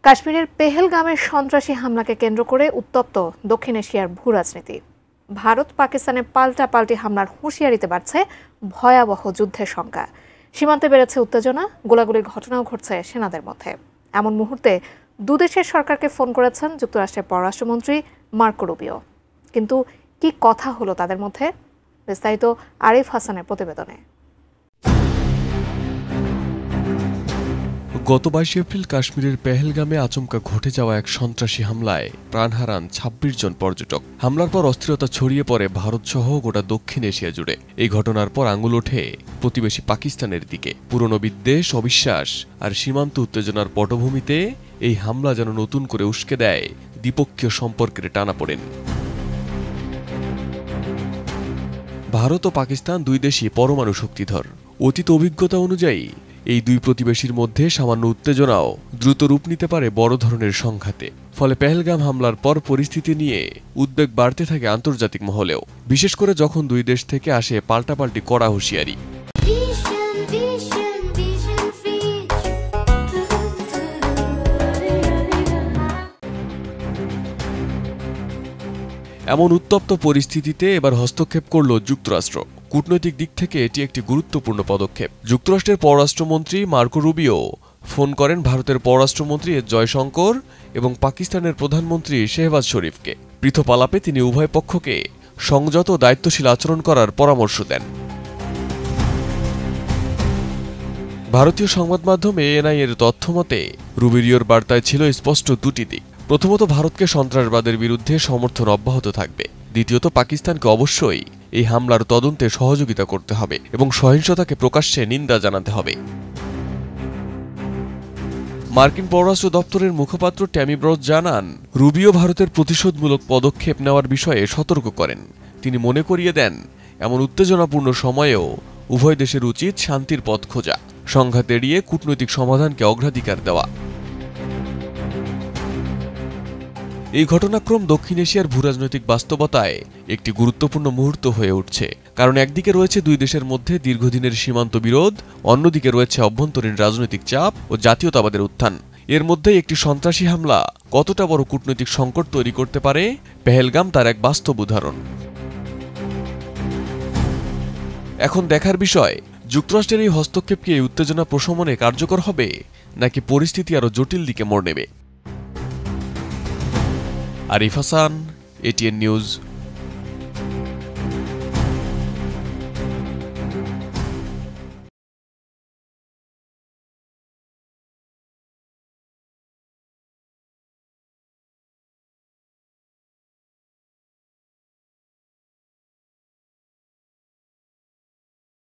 কাশ্মীরের পেহেলগামের সন্ত্রাসী হামলাকে কেন্দ্র করে উত্তপ্ত দক্ষিণ এশিয়ার ভূরাজনীতি। ভারত পাকিস্তানে পাল্টাপাল্টি হামলার হুঁশিয়ারিতে বাড়ছে ভয়াবহ যুদ্ধের শঙ্কা। সীমান্তে বেড়েছে উত্তেজনা, গোলাগুলির ঘটনাও ঘটছে সেনাদের মধ্যে। এমন মুহূর্তে দুদেশের সরকারকে ফোন করেছেন যুক্তরাষ্ট্রের পররাষ্ট্রমন্ত্রী মার্কো রুবিও। কিন্তু কি কথা হলো তাদের মধ্যে? বিস্তারিত আরিফ হাসানের প্রতিবেদনে। গত 22 এপ্রিল কাশ্মীরের পেহেলগামে আচমকা ঘটে যাওয়া এক সন্ত্রাসী হামলায় প্রাণ হারান ২৬ জন পর্যটক। হামলার পর অস্থিরতা ছড়িয়ে পড়ে ভারতসহ গোটা দক্ষিণ এশিয়া জুড়ে। এই ঘটনার পর আঙুল ওঠে প্রতিবেশী পাকিস্তানের দিকে। পুরনো বিদ্বেষ, অবিশ্বাস আর সীমান্ত উত্তেজনার পটভূমিতে এই হামলা যেন নতুন করে উস্কে দেয় দ্বিপক্ষীয় সম্পর্কের টানাপোড়েন। ভারত ও পাকিস্তান দুই দেশই পরমাণু শক্তিধর। অতীত অভিজ্ঞতা অনুযায়ী এই দুই প্রতিবেশীর মধ্যে সামান্য উত্তেজনাও দ্রুত রূপ নিতে পারে বড় ধরনের সংঘাতে। ফলে পেহেলগাম হামলার পর পরিস্থিতি নিয়ে উদ্বেগ বাড়তে থাকে আন্তর্জাতিক মহলেও, বিশেষ করে যখন দুই দেশ থেকে আসে পাল্টাপাল্টি কড়া হুঁশিয়ারি। এমন উত্তপ্ত পরিস্থিতিতে এবার হস্তক্ষেপ করল যুক্তরাষ্ট্র। কূটনৈতিক দিক থেকে এটি একটি গুরুত্বপূর্ণ পদক্ষেপ। যুক্তরাষ্ট্রের পররাষ্ট্রমন্ত্রী মার্কো রুবিও ফোন করেন ভারতের পররাষ্ট্রমন্ত্রী এস জয়শঙ্কর এবং পাকিস্তানের প্রধানমন্ত্রী শেহবাজ শরীফকে। পৃথক আলাপে তিনি উভয় পক্ষকে সংযত ও দায়িত্বশীল আচরণ করার পরামর্শ দেন। ভারতীয় সংবাদ মাধ্যম এএনআই এর তথ্যমতে রুবিরিওর বার্তায় ছিল স্পষ্ট দুটি দিক। প্রথমত, ভারতকে সন্ত্রাসবাদের বিরুদ্ধে সমর্থন অব্যাহত থাকবে। দ্বিতীয়ত, পাকিস্তানকে অবশ্যই এই হামলার তদন্তে সহযোগিতা করতে হবে এবং সহিংসতাকে প্রকাশ্যে নিন্দা জানাতে হবে। মার্কিন পররাষ্ট্র দপ্তরের মুখপাত্র ট্যামি ব্রস জানান, রুবিও ভারতের প্রতিশোধমূলক পদক্ষেপ নেওয়ার বিষয়ে সতর্ক করেন। তিনি মনে করিয়ে দেন, এমন উত্তেজনাপূর্ণ সময়েও উভয় দেশের উচিত শান্তির পথ খোঁজা, সংঘাত এড়িয়ে কূটনৈতিক সমাধানকে অগ্রাধিকার দেওয়া। এই ঘটনাক্রম দক্ষিণ এশিয়ার ভূরাজনৈতিক বাস্তবতায় একটি গুরুত্বপূর্ণ মুহূর্ত হয়ে উঠছে। কারণ একদিকে রয়েছে দুই দেশের মধ্যে দীর্ঘদিনের সীমান্ত বিরোধ, অন্যদিকে রয়েছে অভ্যন্তরীণ রাজনৈতিক চাপ ও জাতীয়তাবাদের উত্থান। এর মধ্যেই একটি সন্ত্রাসী হামলা কতটা বড় কূটনৈতিক সংকট তৈরি করতে পারে, পেহেলগাম তার এক বাস্তব উদাহরণ। এখন দেখার বিষয়, যুক্তরাষ্ট্রের এই হস্তক্ষেপ কি এই উত্তেজনা প্রশমনে কার্যকর হবে, নাকি পরিস্থিতি আরও জটিল দিকে মোড় নেবে? Arif Hasan, ATN news.